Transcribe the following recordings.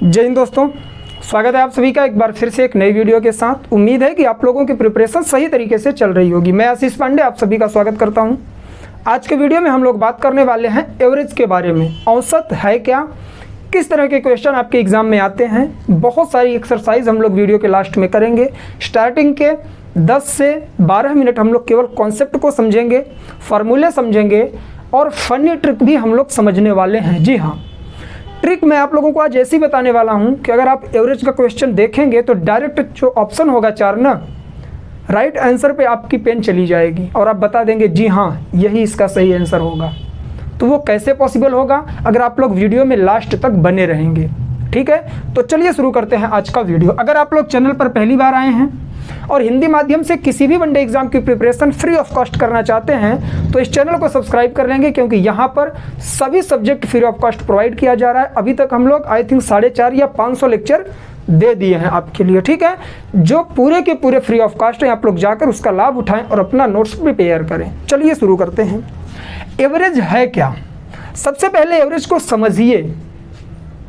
जय हिंद दोस्तों, स्वागत है आप सभी का एक बार फिर से एक नई वीडियो के साथ। उम्मीद है कि आप लोगों की प्रिपरेशन सही तरीके से चल रही होगी। मैं आशीष पांडे आप सभी का स्वागत करता हूं। आज के वीडियो में हम लोग बात करने वाले हैं एवरेज के बारे में। औसत है क्या, किस तरह के क्वेश्चन आपके एग्जाम में आते हैं, बहुत सारी एक्सरसाइज हम लोग वीडियो के लास्ट में करेंगे। स्टार्टिंग के 10 से 12 मिनट हम लोग केवल कॉन्सेप्ट को समझेंगे, फार्मूले समझेंगे और फनी ट्रिक भी हम लोग समझने वाले हैं। जी हाँ, ट्रिक मैं आप लोगों को आज ऐसी बताने वाला हूं कि अगर आप एवरेज का क्वेश्चन देखेंगे तो डायरेक्ट जो ऑप्शन होगा 4 ना, राइट आंसर पे आपकी पेन चली जाएगी और आप बता देंगे जी हाँ यही इसका सही आंसर होगा। तो वो कैसे पॉसिबल होगा, अगर आप लोग वीडियो में लास्ट तक बने रहेंगे। ठीक है, तो चलिए शुरू करते हैं आज का वीडियो। अगर आप लोग चैनल पर पहली बार आए हैं और हिंदी माध्यम से किसी भी वनडे एग्जाम की प्रिपरेशन फ्री ऑफ कॉस्ट करना चाहते हैं तो इस चैनल को सब्सक्राइब कर लेंगे, क्योंकि यहाँ पर सभी subject free of cost provide किया जा रहा है। अभी तक हम लोग आई थिंक 450 या 500 लेक्चर दे दिए हैं आपके लिए। ठीक है, जो पूरे के पूरे फ्री ऑफ कॉस्ट है, आप लोग जाकर उसका लाभ उठाएं और अपना नोट्स प्रिपेयर करें। चलिए शुरू करते हैं। एवरेज है क्या, सबसे पहले एवरेज को समझिए,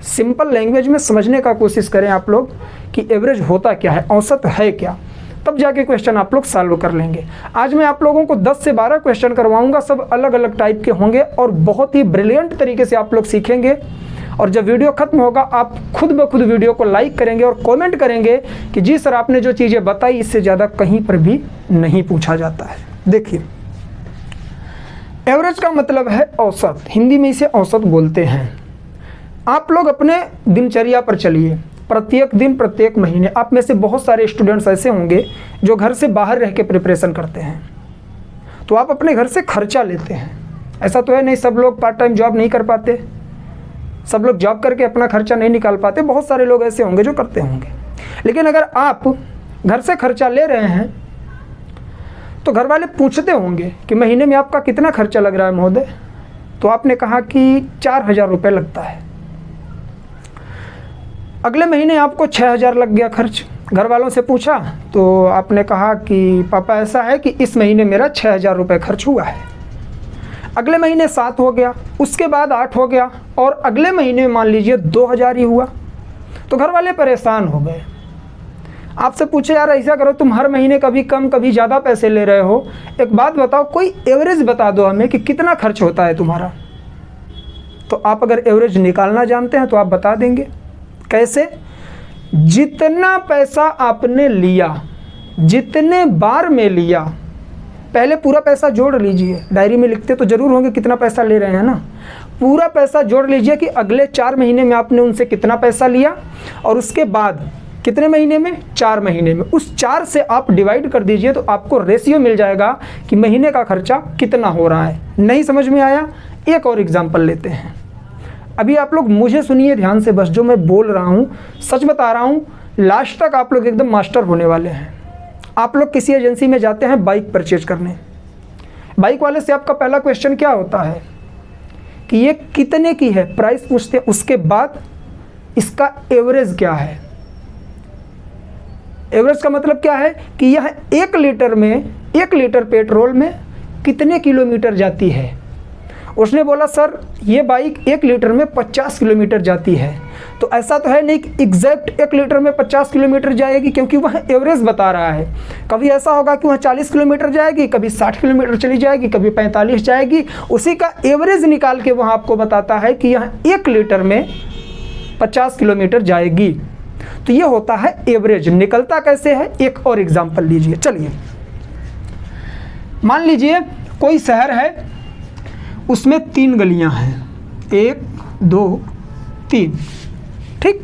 सिंपल लैंग्वेज में समझने का कोशिश करें आप लोग कि एवरेज होता क्या है, औसत है क्या, तब जाके क्वेश्चन आप लोग सॉल्व कर लेंगे। आज मैं आप लोगों को 10 से 12 क्वेश्चन करवाऊंगा, सब अलग अलग टाइप के होंगे और बहुत ही ब्रिलियंट तरीके से आप लोग सीखेंगे। और जब वीडियो खत्म होगा आप खुद ब खुद वीडियो को लाइक करेंगे और कमेंट करेंगे कि जी सर आपने जो चीज़ें बताई इससे ज़्यादा कहीं पर भी नहीं पूछा जाता है। देखिए, एवरेज का मतलब है औसत, हिंदी में इसे औसत बोलते हैं। आप लोग अपने दिनचर्या पर चलिए, प्रत्येक दिन प्रत्येक महीने आप में से बहुत सारे स्टूडेंट्स ऐसे होंगे जो घर से बाहर रह के प्रिपरेशन करते हैं, तो आप अपने घर से खर्चा लेते हैं। ऐसा तो है नहीं सब लोग पार्ट टाइम जॉब नहीं कर पाते, सब लोग जॉब करके अपना खर्चा नहीं निकाल पाते, बहुत सारे लोग ऐसे होंगे जो करते होंगे। लेकिन अगर आप घर से खर्चा ले रहे हैं तो घर वाले पूछते होंगे कि महीने में आपका कितना खर्चा लग रहा है महोदय, तो आपने कहा कि 4000 रुपये लगता है। अगले महीने आपको 6000 लग गया खर्च। घर वालों से पूछा तो आपने कहा कि पापा ऐसा है कि इस महीने मेरा 6000 रुपये खर्च हुआ है। अगले महीने 7 हो गया, उसके बाद 8 हो गया और अगले महीने मान लीजिए 2000 ही हुआ। तो घर वाले परेशान हो गए, आपसे पूछे यार ऐसा करो तुम हर महीने कभी कम कभी ज़्यादा पैसे ले रहे हो, एक बात बताओ कोई एवरेज बता दो हमें कि कितना खर्च होता है तुम्हारा। तो आप अगर एवरेज निकालना जानते हैं तो आप बता देंगे। कैसे? जितना पैसा आपने लिया, जितने बार में लिया, पहले पूरा पैसा जोड़ लीजिए। डायरी में लिखते तो जरूर होंगे कितना पैसा ले रहे हैं ना, पूरा पैसा जोड़ लीजिए कि अगले 4 महीने में आपने उनसे कितना पैसा लिया और उसके बाद कितने महीने में, 4 महीने में। उस 4 से आप डिवाइड कर दीजिए तो आपको रेशियो मिल जाएगा कि महीने का खर्चा कितना हो रहा है। नहीं समझ में आया? एक और एग्जाम्पल लेते हैं। अभी आप लोग मुझे सुनिए ध्यान से, बस जो मैं बोल रहा हूँ सच बता रहा हूँ, लास्ट तक आप लोग एकदम मास्टर होने वाले हैं। आप लोग किसी एजेंसी में जाते हैं बाइक परचेज करने, बाइक वाले से आपका पहला क्वेश्चन क्या होता है कि ये कितने की है, प्राइस पूछते हैं। उसके बाद इसका एवरेज क्या है। एवरेज का मतलब क्या है कि यह 1 लीटर में, 1 लीटर पेट्रोल में कितने किलोमीटर जाती है। उसने बोला सर ये बाइक 1 लीटर में 50 किलोमीटर जाती है, तो ऐसा तो है नहीं कि एग्जैक्ट 1 लीटर में 50 किलोमीटर जाएगी, क्योंकि वह एवरेज बता रहा है। कभी ऐसा होगा कि वह 40 किलोमीटर जाएगी, कभी 60 किलोमीटर चली जाएगी, कभी 45 जाएगी। उसी का एवरेज निकाल के वह आपको बताता है कि यह 1 लीटर में 50 किलोमीटर जाएगी। तो ये होता है एवरेज। निकलता कैसे है, एक और एग्जाम्पल लीजिए। चलिए मान लीजिए कोई शहर है, उसमें 3 गलियां हैं, 1 2 3। ठीक,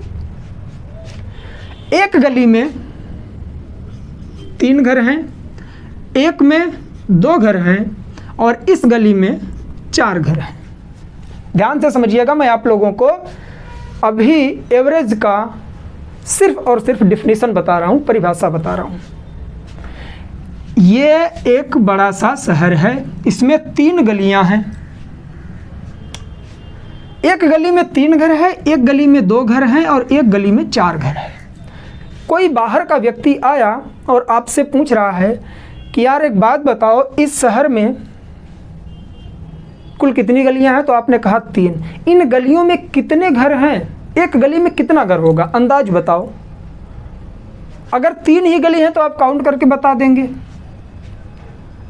एक गली में 3 घर हैं, एक में 2 घर हैं और इस गली में 4 घर हैं। ध्यान से समझिएगा, मैं आप लोगों को अभी एवरेज का सिर्फ और सिर्फ डिफिनीशन बता रहा हूं, परिभाषा बता रहा हूं। ये एक बड़ा सा शहर है, इसमें 3 गलियां हैं। एक गली में 3 घर है, एक गली में 2 घर हैं और एक गली में 4 घर है। कोई बाहर का व्यक्ति आया और आपसे पूछ रहा है कि यार एक बात बताओ, इस शहर में कुल कितनी गलियां हैं, तो आपने कहा 3। इन गलियों में कितने घर हैं, एक गली में कितना घर होगा, अंदाज बताओ। अगर 3 ही गली हैं तो आप काउंट करके बता देंगे,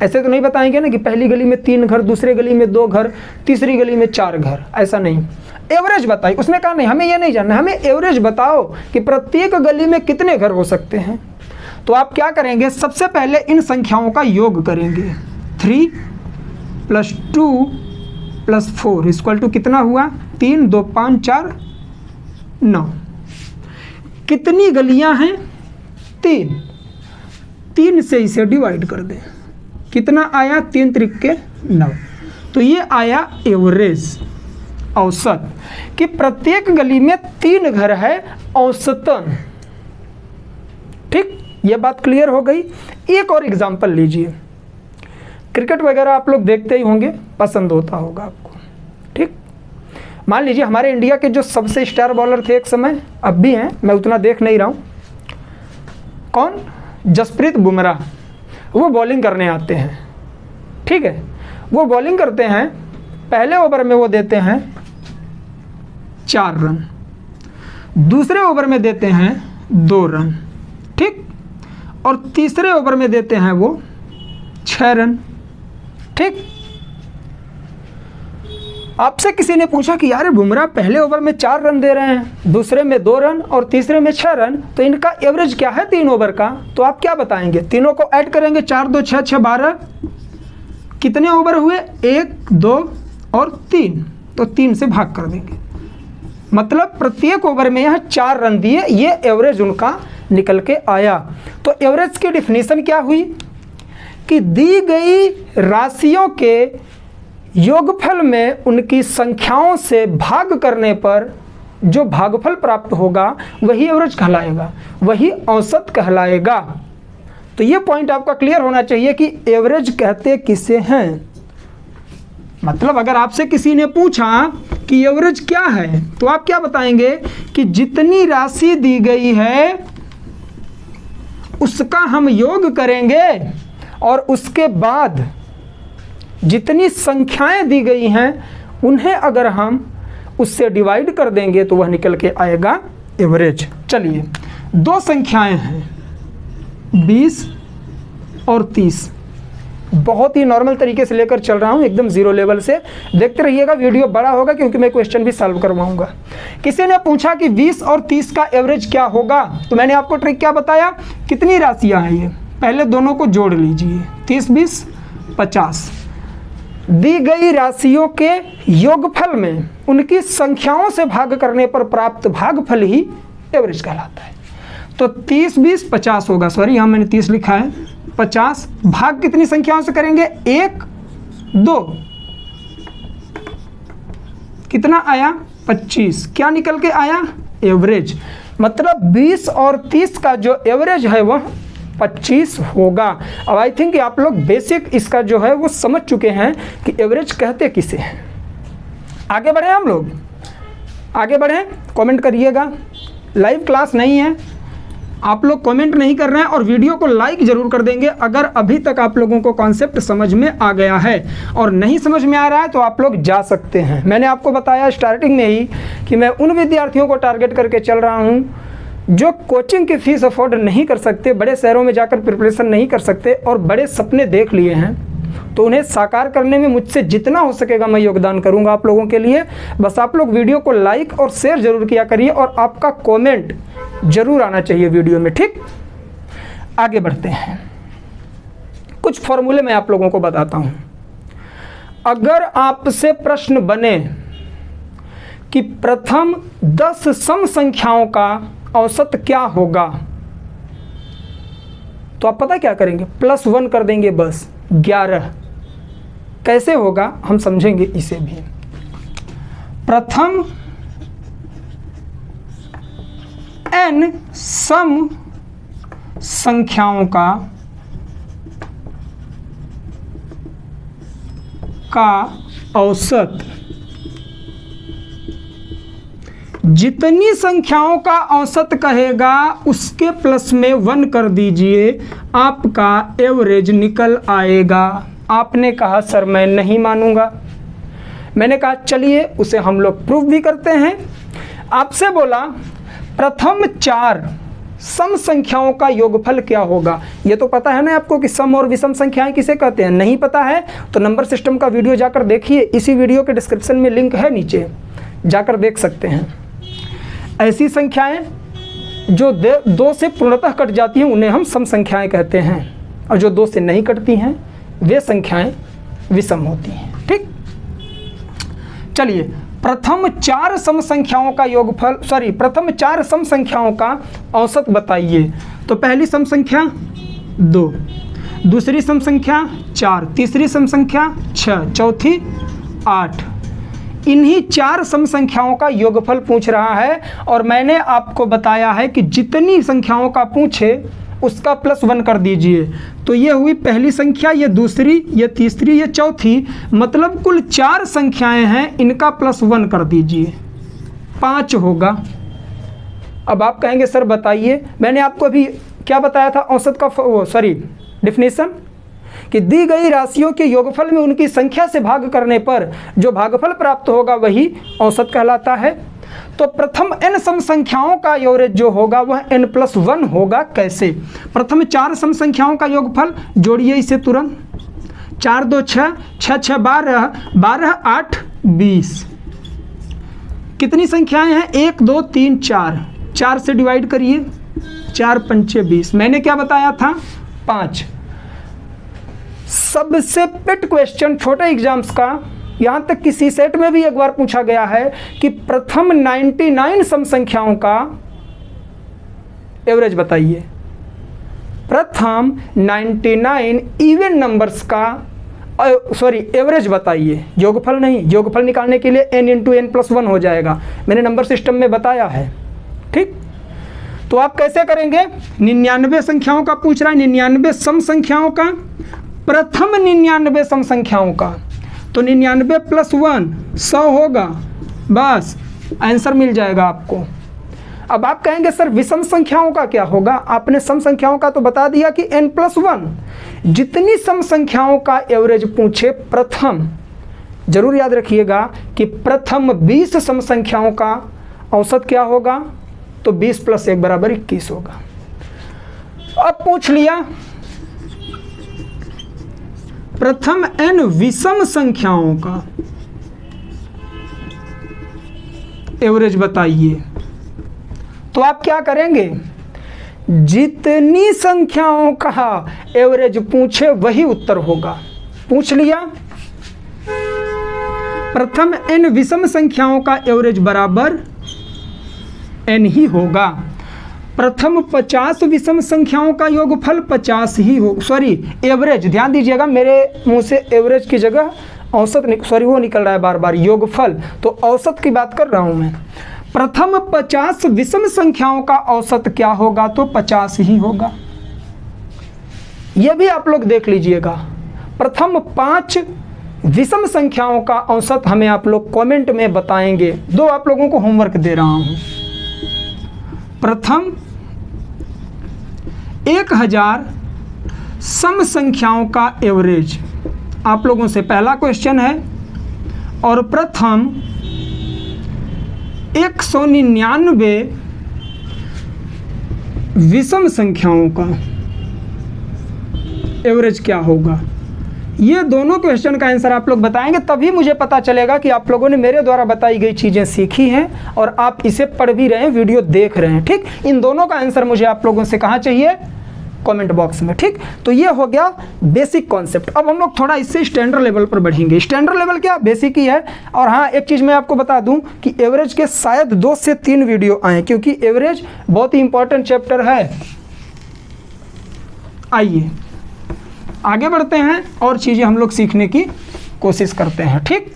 ऐसे तो नहीं बताएंगे ना कि पहली गली में 3 घर, दूसरी गली में 2 घर, तीसरी गली में 4 घर, ऐसा नहीं। एवरेज बताइए। उसने कहा नहीं, हमें ये नहीं जानना, हमें एवरेज बताओ कि प्रत्येक गली में कितने घर हो सकते हैं। तो आप क्या करेंगे, सबसे पहले इन संख्याओं का योग करेंगे। 3 + 2 + 4 = कितना हुआ, 3 2 5 4 9। कितनी गलियां हैं, 3। 3 से इसे डिवाइड कर दें, कितना आया, 3 त्रिक 9। तो ये आया एवरेज, औसत, कि प्रत्येक गली में 3 घर है औसतन। ठीक, ये बात क्लियर हो गई। एक और एग्जांपल लीजिए। क्रिकेट वगैरह आप लोग देखते ही होंगे, पसंद होता होगा आपको। ठीक, मान लीजिए हमारे इंडिया के जो सबसे स्टार बॉलर थे एक समय, अब भी हैं, मैं उतना देख नहीं रहा हूँ, कौन, जसप्रीत बुमराह। वो बॉलिंग करने आते हैं, ठीक है, वो बॉलिंग करते हैं, पहले ओवर में वो देते हैं 4 रन, दूसरे ओवर में देते हैं 2 रन, ठीक, और तीसरे ओवर में देते हैं वो 6 रन। ठीक, आपसे किसी ने पूछा कि यार बुमराह पहले ओवर में 4 रन दे रहे हैं, दूसरे में 2 रन और तीसरे में 6 रन, तो इनका एवरेज क्या है 3 ओवर का? तो आप क्या बताएंगे? तीनों को ऐड करेंगे, 4 2 6 6 12, कितने ओवर हुए, 1 2 और 3, तो 3 से भाग कर देंगे। मतलब प्रत्येक ओवर में यह 4 रन दिए, ये एवरेज उनका निकल के आया। तो एवरेज की डिफिनीशन क्या हुई कि दी गई राशियों के योगफल में उनकी संख्याओं से भाग करने पर जो भागफल प्राप्त होगा वही एवरेज कहलाएगा, वही औसत कहलाएगा। तो ये पॉइंट आपका क्लियर होना चाहिए कि एवरेज कहते किसे हैं। मतलब अगर आपसे किसी ने पूछा कि एवरेज क्या है, तो आप क्या बताएंगे कि जितनी राशि दी गई है उसका हम योग करेंगे और उसके बाद जितनी संख्याएं दी गई हैं उन्हें अगर हम उससे डिवाइड कर देंगे तो वह निकल के आएगा एवरेज। चलिए, 2 संख्याएं हैं 20 और 30। बहुत ही नॉर्मल तरीके से लेकर चल रहा हूँ, एकदम जीरो लेवल से। देखते रहिएगा, वीडियो बड़ा होगा क्योंकि मैं क्वेश्चन भी सॉल्व करवाऊंगा। किसी ने पूछा कि 20 और 30 का एवरेज क्या होगा, तो मैंने आपको ट्रिक क्या बताया, कितनी राशियां हैं ये, पहले दोनों को जोड़ लीजिए, 30 20 50। दी गई राशियों के योगफल में उनकी संख्याओं से भाग करने पर प्राप्त भागफल ही एवरेज कहलाता है। तो 30 20 50 होगा, सॉरी यहाँ मैंने 30 लिखा है, 50 भाग कितनी संख्याओं से करेंगे, 1 2, कितना आया 25, क्या निकल के आया एवरेज। मतलब 20 और 30 का जो एवरेज है वह 25 होगा। अब आई थिंक आप लोग बेसिक इसका जो है वो समझ चुके हैं कि एवरेज कहते किसे हैं। आगे बढ़े, हम लोग आगे बढ़े, कमेंट करिएगा। लाइव क्लास नहीं है, आप लोग कमेंट नहीं कर रहे हैं और वीडियो को लाइक जरूर कर देंगे अगर अभी तक आप लोगों को कॉन्सेप्ट समझ में आ गया है। और नहीं समझ में आ रहा है तो आप लोग जा सकते हैं। मैंने आपको बताया स्टार्टिंग में ही कि मैं उन विद्यार्थियों को टारगेट करके चल रहा हूं जो कोचिंग की फीस अफोर्ड नहीं कर सकते, बड़े शहरों में जाकर प्रिपरेशन नहीं कर सकते और बड़े सपने देख लिए हैं, तो उन्हें साकार करने में मुझसे जितना हो सकेगा मैं योगदान करूंगा आप लोगों के लिए। बस आप लोग वीडियो को लाइक और शेयर जरूर किया करिए और आपका कमेंट जरूर आना चाहिए वीडियो में। ठीक, आगे बढ़ते हैं। कुछ फॉर्मूले मैं आप लोगों को बताता हूं। अगर आपसे प्रश्न बने कि प्रथम 10 सम संख्याओं का औसत क्या होगा, तो आप पता क्या करेंगे, +1 कर देंगे, बस 11। कैसे होगा हम समझेंगे इसे भी। प्रथम n सम संख्याओं का औसत, जितनी संख्याओं का औसत कहेगा उसके प्लस में 1 कर दीजिए, आपका एवरेज निकल आएगा। आपने कहा सर मैं नहीं मानूंगा, मैंने कहा चलिए उसे हम लोग प्रूफ भी करते हैं। आपसे बोला प्रथम 4 सम संख्याओं का योगफल क्या होगा। ये तो पता है ना आपको कि सम और विषम संख्याएं किसे कहते हैं। नहीं पता है तो नंबर सिस्टम का वीडियो जाकर देखिए, इसी वीडियो के डिस्क्रिप्शन में लिंक है, नीचे जाकर देख सकते हैं। ऐसी संख्याएं जो 2 से पूर्णतः कट जाती हैं उन्हें हम सम संख्याएं कहते हैं, और जो 2 से नहीं कटती हैं वे संख्याएं विषम होती हैं। ठीक, चलिए प्रथम 4 सम संख्याओं का योगफल, प्रथम 4 सम संख्याओं का औसत बताइए। तो पहली सम संख्या 2, दूसरी सम संख्या 4, तीसरी सम संख्या 6, चौथी 8। इन्हीं 4 सम संख्याओं का योगफल पूछ रहा है, और मैंने आपको बताया है कि जितनी संख्याओं का पूछे उसका +1 कर दीजिए। तो ये हुई पहली संख्या, ये दूसरी, ये तीसरी, ये चौथी, मतलब कुल 4 संख्याएं हैं, इनका +1 कर दीजिए, 5 होगा। अब आप कहेंगे सर बताइए, मैंने आपको अभी क्या बताया था औसत का डिफिनीशन, कि दी गई राशियों के योगफल में उनकी संख्या से भाग करने पर जो भागफल प्राप्त होगा वही औसत कहलाता है। तो प्रथम n सम संख्याओं का एवरेज जो होगा वह n+1 होगा। कैसे? प्रथम 4 सम संख्याओं का योगफल जोड़िए इसे तुरंत, 4 2 6, 6 6 12, 12 8 20। कितनी संख्याएं हैं? 1 2 3 4, 4 से डिवाइड करिए, 4 5 20। मैंने क्या बताया था? 5। सबसे पेट क्वेश्चन छोटे एग्जाम्स का, यहाँ तक कि सीसेट में भी एक बार पूछा गया है कि प्रथम 99 सम संख्याओं का एवरेज बताइए। प्रथम 99 इवन नंबर्स का एवरेज बताइए, योगफल नहीं। योगफल निकालने के लिए n × n+1 हो जाएगा, मैंने नंबर सिस्टम में बताया है। ठीक, तो आप कैसे करेंगे? 99 संख्याओं का पूछ रहा है, 99 सम संख्याओं का, प्रथम 99 सम संख्याओं का, तो 99 + 1 100 होगा, बस आंसर मिल जाएगा आपको। अब आप कहेंगे सर विषम संख्याओं का क्या होगा? आपने सम संख्याओं का तो बता दिया कि n+1। जितनी सम संख्याओं का एवरेज पूछे प्रथम, जरूर याद रखिएगा कि प्रथम 20 सम संख्याओं का औसत क्या होगा? तो 20 + 1 = 21 होगा। अब पूछ लिया प्रथम n विषम संख्याओं का एवरेज बताइए। तो आप क्या करेंगे? जितनी संख्याओं का एवरेज पूछे वही उत्तर होगा। पूछ लिया प्रथम n विषम संख्याओं का एवरेज बराबर n ही होगा। प्रथम 50 विषम संख्याओं का योगफल 50 ही हो, एवरेज, ध्यान दीजिएगा मेरे मुंह से एवरेज की जगह औसत वो निकल रहा है बार बार, योगफल, तो औसत की बात कर रहा हूं मैं। प्रथम 50 विषम संख्याओं का औसत क्या होगा? तो 50 ही होगा। यह भी आप लोग देख लीजिएगा। प्रथम 5 विषम संख्याओं का औसत हमें आप लोग कमेंट में बताएंगे। 2 आप लोगों को होमवर्क दे रहा हूं। प्रथम 1000 सम संख्याओं का एवरेज आप लोगों से पहला क्वेश्चन है, और प्रथम 199 विषम संख्याओं का एवरेज क्या होगा? ये दोनों क्वेश्चन का आंसर आप लोग बताएंगे, तभी मुझे पता चलेगा कि आप लोगों ने मेरे द्वारा बताई गई चीज़ें सीखी हैं और आप इसे पढ़ भी रहे हैं, वीडियो देख रहे हैं। ठीक, इन दोनों का आंसर मुझे आप लोगों से कहाँ चाहिए? कमेंट बॉक्स में। ठीक, तो ये हो गया बेसिक कॉन्सेप्ट। अब हम लोग थोड़ा इससे स्टैंडर्ड लेवल पर बढ़ेंगे। स्टैंडर्ड लेवल क्या? बेसिक ही है। और हाँ, एक चीज़ मैं आपको बता दूं कि एवरेज के शायद 2 से 3 वीडियो आए, क्योंकि एवरेज बहुत ही इंपॉर्टेंट चैप्टर है। आइए आगे बढ़ते हैं और चीज़ें हम लोग सीखने की कोशिश करते हैं। ठीक,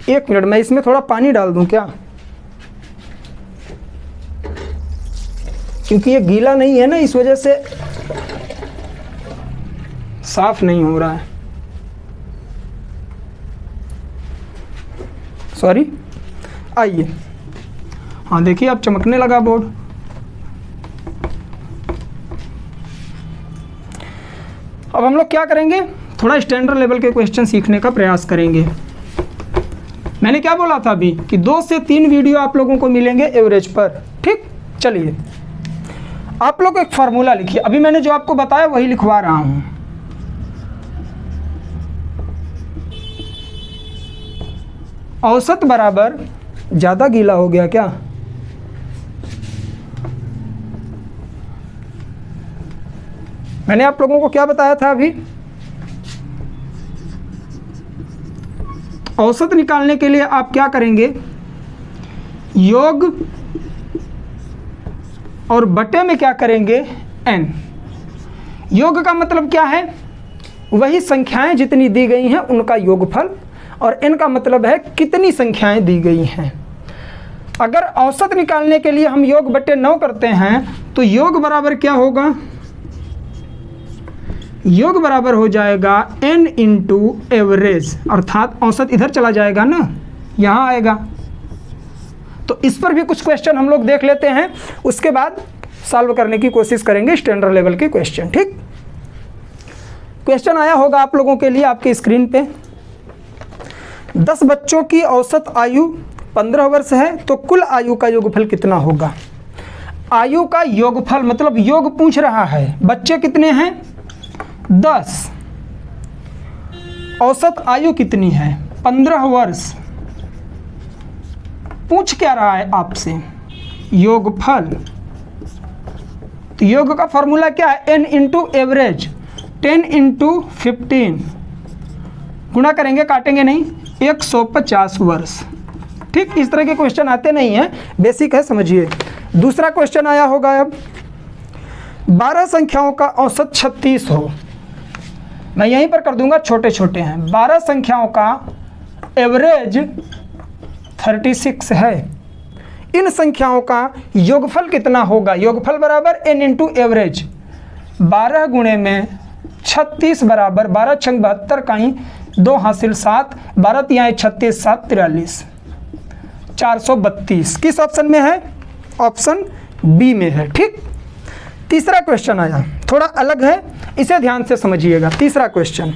1 मिनट, मैं इसमें थोड़ा पानी डाल दूं क्या? क्योंकि ये गीला नहीं है ना, इस वजह से साफ नहीं हो रहा है। सॉरी। आइए, हाँ देखिए अब चमकने लगा बोर्ड। अब हम लोग क्या करेंगे? थोड़ा स्टैंडर्ड लेवल के क्वेश्चन सीखने का प्रयास करेंगे। मैंने क्या बोला था अभी कि 2 से 3 वीडियो आप लोगों को मिलेंगे एवरेज पर। ठीक, चलिए आप लोग एक फार्मूला लिखिए। अभी मैंने जो आपको बताया वही लिखवा रहा हूं। औसत बराबर, ज़्यादा गीला हो गया क्या? मैंने आप लोगों को क्या बताया था अभी? औसत निकालने के लिए आप क्या करेंगे? योग और बटे में क्या करेंगे? n। योग का मतलब क्या है? वही संख्याएं जितनी दी गई हैं उनका योगफल, और n का मतलब है कितनी संख्याएं दी गई हैं। अगर औसत निकालने के लिए हम योग बटे 9 करते हैं तो योग बराबर क्या होगा? योग बराबर हो जाएगा n इंटू एवरेज, अर्थात औसत इधर चला जाएगा ना, यहाँ आएगा। तो इस पर भी कुछ क्वेश्चन हम लोग देख लेते हैं, उसके बाद सॉल्व करने की कोशिश करेंगे स्टैंडर्ड लेवल के क्वेश्चन। ठीक, क्वेश्चन आया होगा आप लोगों के लिए आपके स्क्रीन पे। 10 बच्चों की औसत आयु 15 वर्ष है, तो कुल आयु का योगफल कितना होगा? आयु का योगफल मतलब योग पूछ रहा है। बच्चे कितने हैं? 10। औसत आयु कितनी है? 15 वर्ष। पूछ क्या रहा है आपसे? योगफल। तो योग का फॉर्मूला क्या है? n इंटू एवरेज, 10 इंटू 15 गुणा करेंगे, काटेंगे नहीं, 150 वर्ष। ठीक, इस तरह के क्वेश्चन आते नहीं हैं, बेसिक है, समझिए। दूसरा क्वेश्चन आया होगा अब, 12 संख्याओं का औसत 36 हो। मैं यहीं पर कर दूंगा, छोटे छोटे हैं। 12 संख्याओं का एवरेज 36 है। इन संख्याओं का योगफल कितना होगा? योगफल बराबर n इंटू एवरेज। 12 गुणे में 36 बराबर 12 छंग 72 का ही 2 हासिल 7, 12 तिहाई 36, 7 43, 432। किस ऑप्शन में है? ऑप्शन बी में है। ठीक, तीसरा क्वेश्चन आया, थोड़ा अलग है, इसे ध्यान से समझिएगा। तीसरा क्वेश्चन,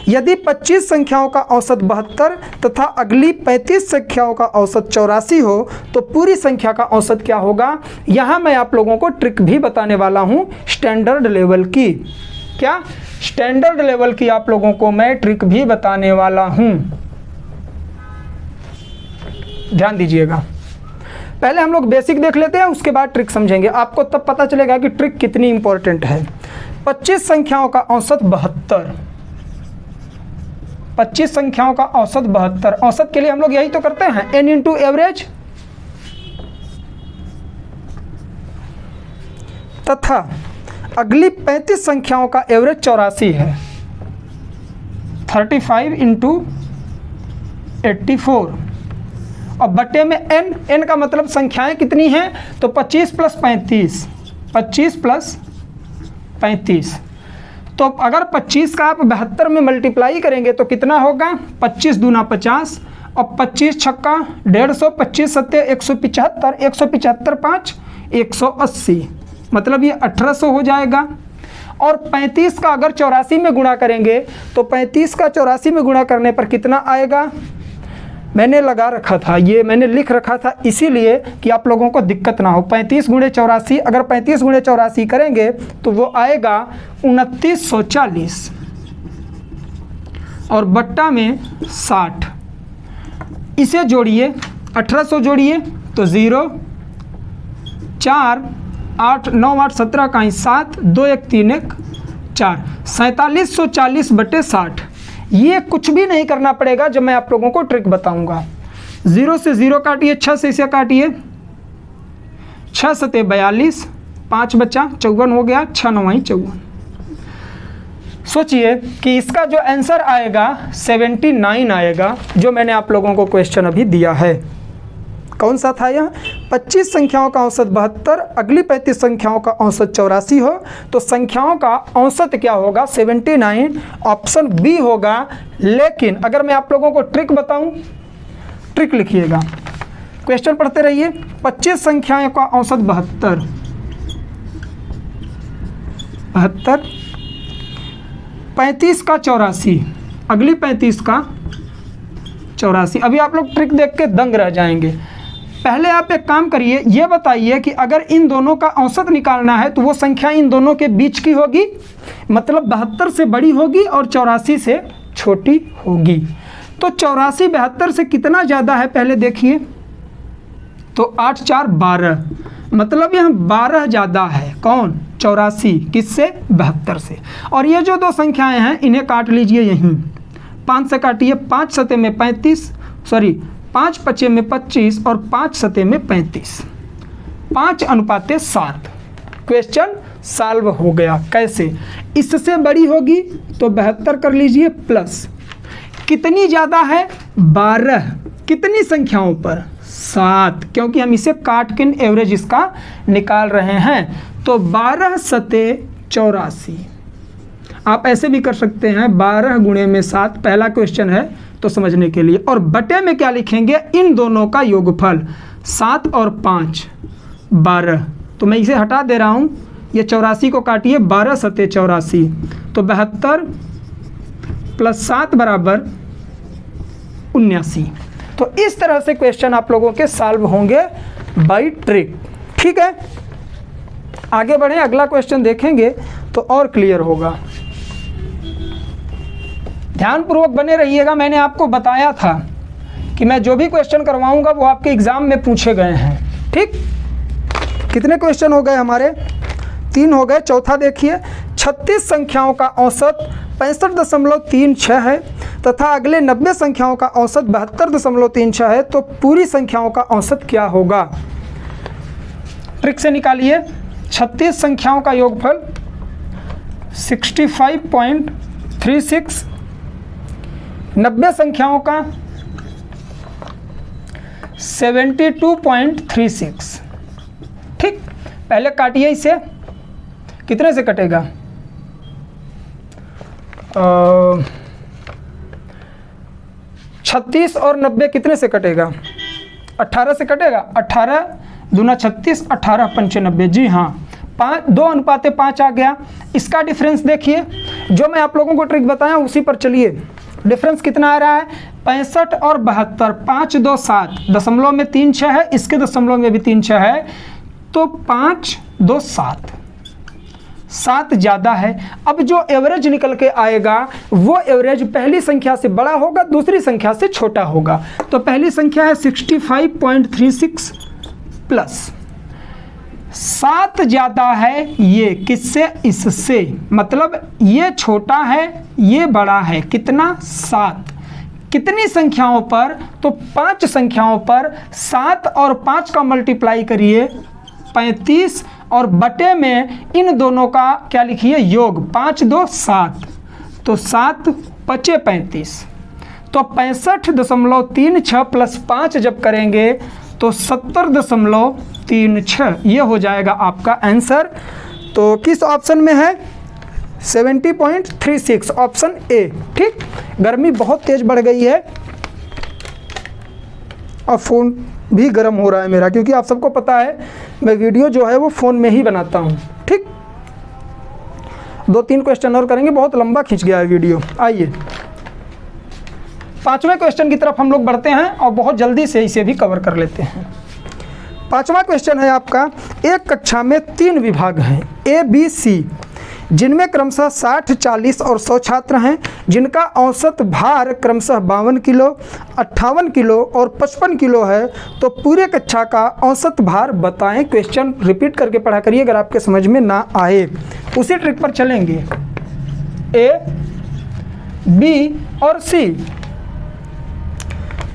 यदि 25 संख्याओं का औसत 72 तथा अगली 35 संख्याओं का औसत 84 हो तो पूरी संख्या का औसत क्या होगा? यहाँ मैं आप लोगों को ट्रिक भी बताने वाला हूँ स्टैंडर्ड लेवल की। क्या? स्टैंडर्ड लेवल की आप लोगों को मैं ट्रिक भी बताने वाला हूँ, ध्यान दीजिएगा। पहले हम लोग बेसिक देख लेते हैं, उसके बाद ट्रिक समझेंगे। आपको तब पता चलेगा कि ट्रिक कितनी इंपॉर्टेंट है। 25 संख्याओं का औसत 72, 25 संख्याओं का औसत 72। औसत के लिए हम लोग यही तो करते हैं, n इंटू एवरेज, तथा अगली 35 संख्याओं का एवरेज 84 है, 35 इंटू 84, और बटे में n का मतलब संख्याएं कितनी हैं? तो 25 प्लस 35, 25 प्लस 35। तो अगर 25 का आप 72 में मल्टीप्लाई करेंगे तो कितना होगा? 25 दूना 50, और 25 छक्का 150, 25 सत्ते 175, 175 5 180, मतलब ये 1800 हो जाएगा। और 35 का अगर 84 में गुणा करेंगे तो 35 का 84 में गुणा करने पर कितना आएगा? मैंने लगा रखा था, ये मैंने लिख रखा था इसीलिए कि आप लोगों को दिक्कत ना हो। 35 गुणे 84, अगर 35 गुणे 84 करेंगे तो वो आएगा 2940, और बट्टा में 60। इसे जोड़िए, 1800 जोड़िए तो 0, 4, 8, 9, 8, 17 का ही 7, 2, 1, 3, 1, 4, 4740 बटे 60। ये कुछ भी नहीं करना पड़ेगा जब मैं आप लोगों को ट्रिक बताऊंगा। 0 से 0 काटिए, 6 से इसे काटिए, 6 सते 42, 5 बचा 54 हो गया, 6 9 54। सोचिए कि इसका जो आंसर आएगा 79 आएगा, जो मैंने आप लोगों को क्वेश्चन अभी दिया है। कौन सा था यह? 25 संख्याओं का औसत 72, अगली 35 संख्याओं का औसत 84 हो तो संख्याओं का औसत क्या होगा? 79, ऑप्शन बी होगा। लेकिन अगर मैं आप लोगों को ट्रिक बताऊं, ट्रिक लिखिएगा, क्वेश्चन पढ़ते रहिए। 25 संख्याओं का औसत 72, 35 का 84, अगली 35 का 84। अभी आप लोग ट्रिक देख के दंग रह जाएंगे। पहले आप एक काम करिए, ये बताइए कि अगर इन दोनों का औसत निकालना है तो वो संख्या इन दोनों के बीच की होगी, मतलब 72 से बड़ी होगी और 84 से छोटी होगी। तो 84 72 से कितना ज़्यादा है पहले देखिए, तो 8 4 12, मतलब यहाँ 12 ज़्यादा है। कौन? 84 किससे? 72 से। और ये जो दो संख्याएं हैं इन्हें काट लीजिए, यहीं 5 से काटिए, 5 सते में 35, सॉरी 5 पचे में 25 और 5 सते में 35, 5:7। क्वेश्चन सॉल्व हो गया। कैसे? इससे बड़ी होगी तो 72 कर लीजिए प्लस, कितनी ज़्यादा है? 12, कितनी संख्याओं पर? 7, क्योंकि हम इसे काट के एवरेज इसका निकाल रहे हैं। तो 12 सते 84। आप ऐसे भी कर सकते हैं 12 गुणे में 7, पहला क्वेश्चन है तो समझने के लिए। और बटे में क्या लिखेंगे? इन दोनों का योगफल, 7 और 5 12। तो मैं इसे हटा दे रहा हूँ, ये 84 को काटिए, 12 सते 84, तो 72 प्लस 7 बराबर 79। तो इस तरह से क्वेश्चन आप लोगों के सॉल्व होंगे बाय ट्रिक। ठीक है, आगे बढ़ें, अगला क्वेश्चन देखेंगे तो और क्लियर होगा। ध्यानपूर्वक बने रहिएगा। मैंने आपको बताया था कि मैं जो भी क्वेश्चन करवाऊंगा वो आपके एग्जाम में पूछे गए हैं। ठीक, कितने क्वेश्चन हो गए हमारे? 3 हो गए। चौथा देखिए, 36 संख्याओं का औसत 65.36 है तथा अगले 90 संख्याओं का औसत 72.36 है, तो पूरी संख्याओं का औसत क्या होगा? ट्रिक से निकालिए। 36 संख्याओं का योगफल 65.36, 90 संख्याओं का 72.36। ठीक, पहले काटिए इसे, कितने से कटेगा? 36 और 90 कितने से कटेगा? 18 से कटेगा। 18 दूना 36, 18 पंचे 90। जी हाँ, 2:5 आ गया। इसका डिफरेंस देखिए, जो मैं आप लोगों को ट्रिक बताया उसी पर चलिए। डिफरेंस कितना आ रहा है? 65 और 72, 5 2 7, दशमलव में 3 6 है, इसके दशमलव में भी 3 6 है, तो 5 2 7, 7 ज़्यादा है। अब जो एवरेज निकल के आएगा वो एवरेज पहली संख्या से बड़ा होगा, दूसरी संख्या से छोटा होगा। तो पहली संख्या है 65.36 प्लस 7 ज़्यादा है, ये किससे? इससे, मतलब ये छोटा है ये बड़ा है। कितना? 7। कितनी संख्याओं पर? तो 5 संख्याओं पर। 7 और 5 का मल्टीप्लाई करिए 35, और बटे में इन दोनों का क्या लिखिए? योग। 5 2 7, तो 7 पचे 35, तो 65.36 प्लस 5 जब करेंगे तो 70.36, ये हो जाएगा आपका आंसर। तो किस ऑप्शन में है? 70.36, ऑप्शन ए। ठीक, गर्मी बहुत तेज बढ़ गई है और फ़ोन भी गर्म हो रहा है मेरा, क्योंकि आप सबको पता है मैं वीडियो जो है वो फ़ोन में ही बनाता हूँ। ठीक, 2-3 क्वेश्चन और करेंगे, बहुत लंबा खींच गया है वीडियो। आइए 5वें क्वेश्चन की तरफ हम लोग बढ़ते हैं और बहुत जल्दी से इसे भी कवर कर लेते हैं। 5वां क्वेश्चन है आपका, एक कक्षा में 3 विभाग हैं ए बी सी, जिनमें क्रमशः 60, 40 और 100 छात्र हैं, जिनका औसत भार क्रमशः 52 किलो, 58 किलो और 55 किलो है, तो पूरे कक्षा का औसत भार बताएं। क्वेश्चन रिपीट करके पढ़ा करिए अगर आपके समझ में ना आए। उसी ट्रिक पर चलेंगे। ए, बी और सी,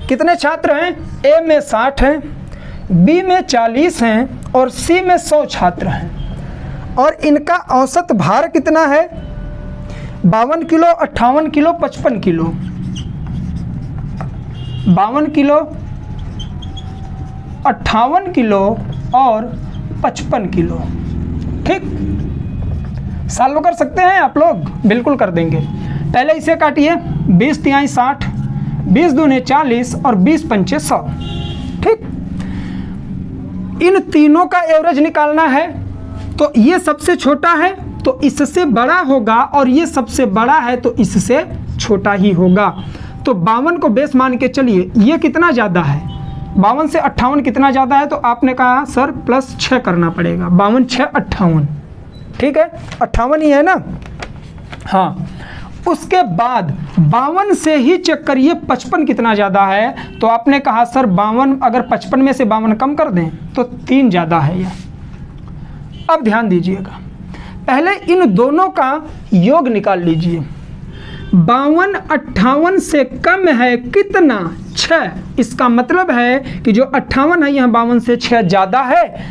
कितने छात्र हैं? ए में 60 हैं, बी में 40 हैं और सी में 100 छात्र हैं, और इनका औसत भार कितना है? 52 kilo, 58 kilo, 55 kilo. 52 kilo, 58 kilo और 55 किलो। ठीक, सॉल्व कर सकते हैं आप लोग? बिल्कुल कर देंगे। पहले इसे काटिए, 20 तिहाई 60, 20 दूने 40 और 20 पंचे 100। ठीक, इन तीनों का एवरेज निकालना है, तो ये सबसे छोटा है तो इससे बड़ा होगा, और ये सबसे बड़ा है तो इससे छोटा ही होगा। तो 52 को बेस मान के चलिए, ये कितना ज़्यादा है, 52 से 58 कितना ज़्यादा है, तो आपने कहा सर +6 करना पड़ेगा, 52 6 58, ठीक है 58 ही है ना। हाँ, उसके बाद 52 से ही चेक करिए 55 कितना ज़्यादा है, तो आपने कहा सर 52, अगर 55 में से 52 कम कर दें तो 3 ज़्यादा है यह। अब ध्यान दीजिएगा, पहले इन दोनों का योग निकाल लीजिए। 52 58 से कम है कितना, 6। इसका मतलब है कि जो 58 है यहाँ 52 से 6 ज़्यादा है,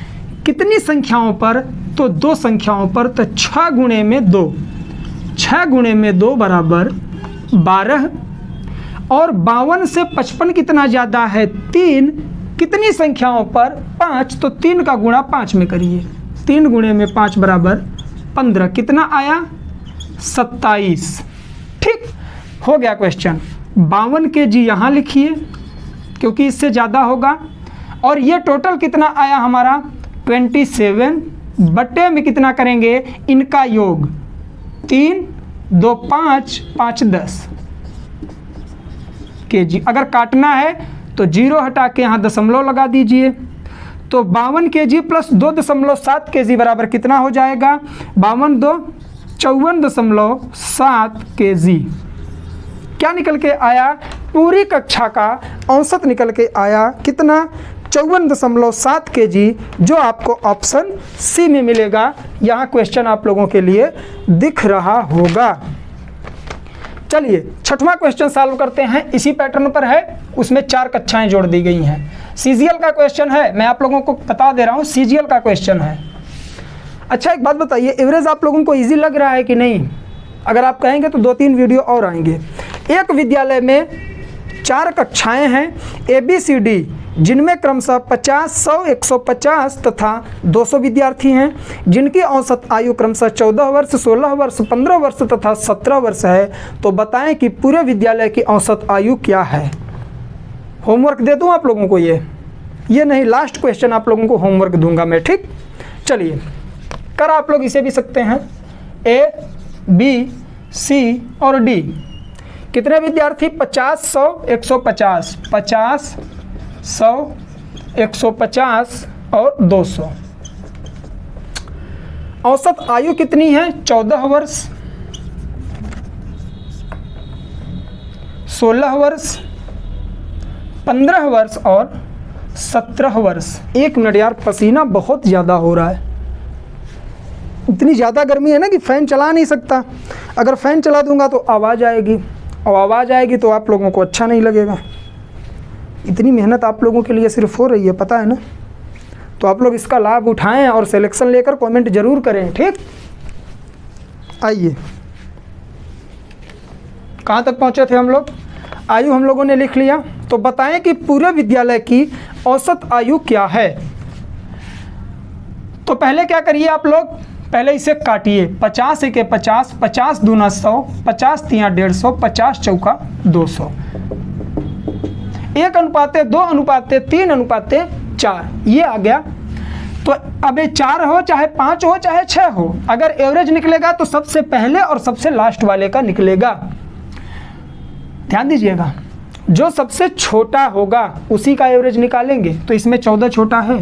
कितनी संख्याओं पर, तो 2 संख्याओं पर, तो 6 गुणे में 2, 6 गुणे में 2 बराबर 12। और 52 से 55 कितना ज़्यादा है, 3, कितनी संख्याओं पर, 5, तो 3 का गुणा 5 में करिए, 3 गुणे में 5 बराबर 15, कितना आया 27। ठीक हो गया क्वेश्चन। 52 kg यहाँ लिखिए क्योंकि इससे ज़्यादा होगा, और ये टोटल कितना आया हमारा 27, बटे में कितना करेंगे, इनका योग 3 2 5 5 10 kg। अगर काटना है तो 0 हटा के यहाँ दशमलव लगा दीजिए, तो 52 kg प्लस 2.7 kg बराबर कितना हो जाएगा, 52 2 54.7 kg। क्या निकल के आया, पूरी कक्षा का औसत निकल के आया कितना, 54.7 kg, जो आपको ऑप्शन सी में मिलेगा। यहाँ क्वेश्चन आप लोगों के लिए दिख रहा होगा। चलिए 6वां क्वेश्चन सॉल्व करते हैं, इसी पैटर्न पर है, उसमें 4 कक्षाएं जोड़ दी गई हैं। सीजीएल का क्वेश्चन है, मैं आप लोगों को बता दे रहा हूँ, सीजीएल का क्वेश्चन है। अच्छा एक बात बताइए, एवरेज आप लोगों को इजी लग रहा है कि नहीं? अगर आप कहेंगे तो 2-3 वीडियो और आएंगे। एक विद्यालय में 4 कक्षाएं हैं ABCD, जिनमें क्रमशः 50, 100, 150 तथा 200 विद्यार्थी हैं, जिनकी औसत आयु क्रमशः 14 वर्ष, 16 वर्ष, 15 वर्ष तथा 17 वर्ष है। तो बताएं कि पूरे विद्यालय की औसत आयु क्या है। होमवर्क दे दूं आप लोगों को, ये नहीं, लास्ट क्वेश्चन आप लोगों को होमवर्क दूंगा मैं, ठीक। चलिए कर आप लोग इसे भी सकते हैं, A, B, C और D। कितने विद्यार्थी, 50, 100, 150, 50, 100, 150 और 200। औसत आयु कितनी है, 14 वर्ष, 16 वर्ष, 15 वर्ष और 17 वर्ष। 1 मिनट यार, पसीना बहुत ज़्यादा हो रहा है, इतनी ज़्यादा गर्मी है ना कि फ़ैन चला नहीं सकता। अगर फ़ैन चला दूंगा तो आवाज़ आएगी, और आवाज़ आएगी तो आप लोगों को अच्छा नहीं लगेगा। इतनी मेहनत आप लोगों के लिए सिर्फ हो रही है, पता है ना। तो आप लोग इसका लाभ उठाएं और सिलेक्शन लेकर कमेंट जरूर करें, ठीक। आइए, कहाँ तक पहुँचे थे हम लोग, आयु हम लोगों ने लिख लिया। तो बताएं कि पूरे विद्यालय की औसत आयु क्या है। तो पहले क्या करिए आप लोग, पहले इसे काटिए, 50 1 50, 50 दूना 100, 50 तिया 150, 50 चौका 200। 1:2:3:4 ये आ गया। तो अब ये 4 हो चाहे 5 हो चाहे 6 हो, अगर एवरेज निकलेगा तो सबसे पहले और सबसे लास्ट वाले का निकलेगा। ध्यान दीजिएगा, जो सबसे छोटा होगा उसी का एवरेज निकालेंगे। तो इसमें 14 छोटा है,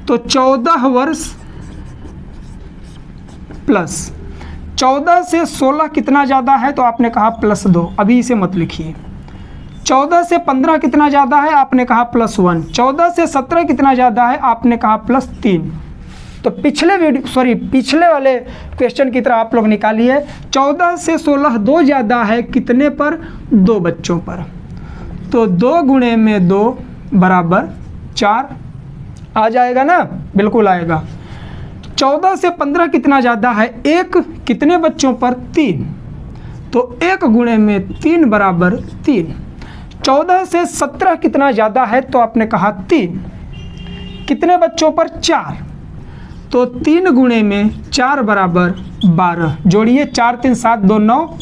तो 14 वर्ष प्लस 14 से 16 कितना ज़्यादा है, तो आपने कहा +2, अभी इसे मत लिखिए। 14 से 15 कितना ज़्यादा है, आपने कहा +1। 14 से 17 कितना ज़्यादा है, आपने कहा +3। तो पिछले वाले क्वेश्चन की तरह आप लोग निकालिए। 14 से 16 2 ज़्यादा है, कितने पर, 2 बच्चों पर। तो 2 गुणे में 2 बराबर 4 आ जाएगा ना, बिल्कुल आएगा। 14 से 15 कितना ज़्यादा है, 1, कितने बच्चों पर, 3। तो 1 गुणे में 3 बराबर 3। 14 से 17 कितना ज़्यादा है, तो आपने कहा 3, कितने बच्चों पर, 4। तो 3 गुणे में 4 बराबर 12। जोड़िए, 4 3 7 2 9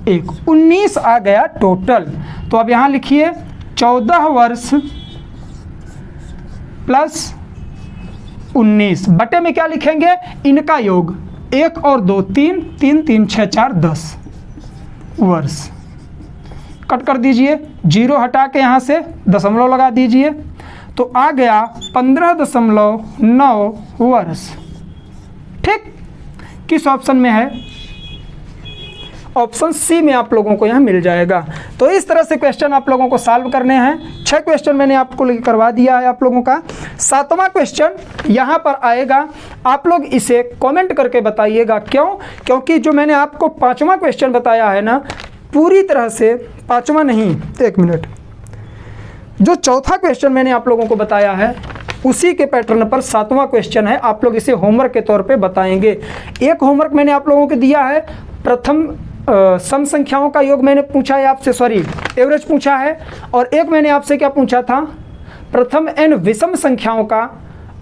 1, 19 आ गया टोटल। तो अब यहाँ लिखिए 14 वर्ष प्लस 19, बटे में क्या लिखेंगे, इनका योग, 1 और 2 3, 3 3 6 4 10 वर्ष। कट कर दीजिए, 0 हटा के यहाँ से दशमलव लगा दीजिए, तो आ गया 15.9 वर्ष। ठीक, किस ऑप्शन में है? ऑप्शन सी में आप लोगों को यहाँ मिल जाएगा। तो इस तरह से क्वेश्चन आप लोगों को सॉल्व करने हैं। 6 क्वेश्चन मैंने आपको करवा दिया है आप लोगों का। 7वां क्वेश्चन यहाँ पर आएगा, आप लोग इसे कमेंट करके बताइएगा। क्यों? क्योंकि जो मैंने आपको 5वां क्वेश्चन बताया है ना, पूरी तरह से 5वां नहीं, 1 मिनट, जो 4था क्वेश्चन मैंने आप लोगों को बताया है उसी के पैटर्न पर 7वां क्वेश्चन है। आप लोग इसे होमवर्क के तौर पे बताएंगे। एक होमवर्क मैंने आप लोगों को दिया है, प्रथम सम संख्याओं का योग मैंने पूछा है आपसे, सॉरी एवरेज पूछा है, और एक मैंने आपसे क्या पूछा था, प्रथम n विषम संख्याओं का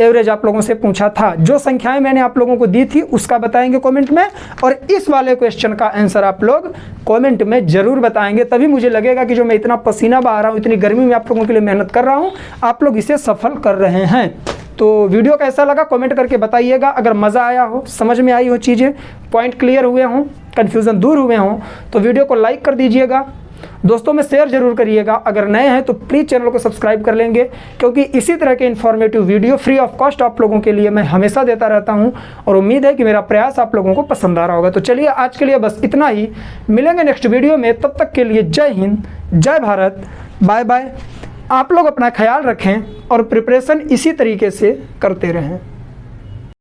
एवरेज आप लोगों से पूछा था। जो संख्याएं मैंने आप लोगों को दी थी उसका बताएंगे कमेंट में, और इस वाले क्वेश्चन का आंसर आप लोग कमेंट में जरूर बताएंगे। तभी मुझे लगेगा कि जो मैं इतना पसीना बहा रहा हूँ, इतनी गर्मी में आप लोगों के लिए मेहनत कर रहा हूँ, आप लोग इसे सफल कर रहे हैं। तो वीडियो कैसा लगा कमेंट करके बताइएगा। अगर मज़ा आया हो, समझ में आई हो चीज़ें, पॉइंट क्लियर हुए हों, कन्फ्यूज़न दूर हुए हों, तो वीडियो को लाइक कर दीजिएगा, दोस्तों में शेयर जरूर करिएगा। अगर नए हैं तो प्लीज़ चैनल को सब्सक्राइब कर लेंगे, क्योंकि इसी तरह के informative video free of cost आप लोगों के लिए मैं हमेशा देता रहता हूं, और उम्मीद है कि मेरा प्रयास आप लोगों को पसंद आ रहा होगा। तो चलिए आज के लिए बस इतना ही, मिलेंगे नेक्स्ट वीडियो में। तब तक के लिए जय हिंद, जय भारत, बाय बाय। आप लोग अपना ख्याल रखें और प्रिपरेशन इसी तरीके से करते रहें।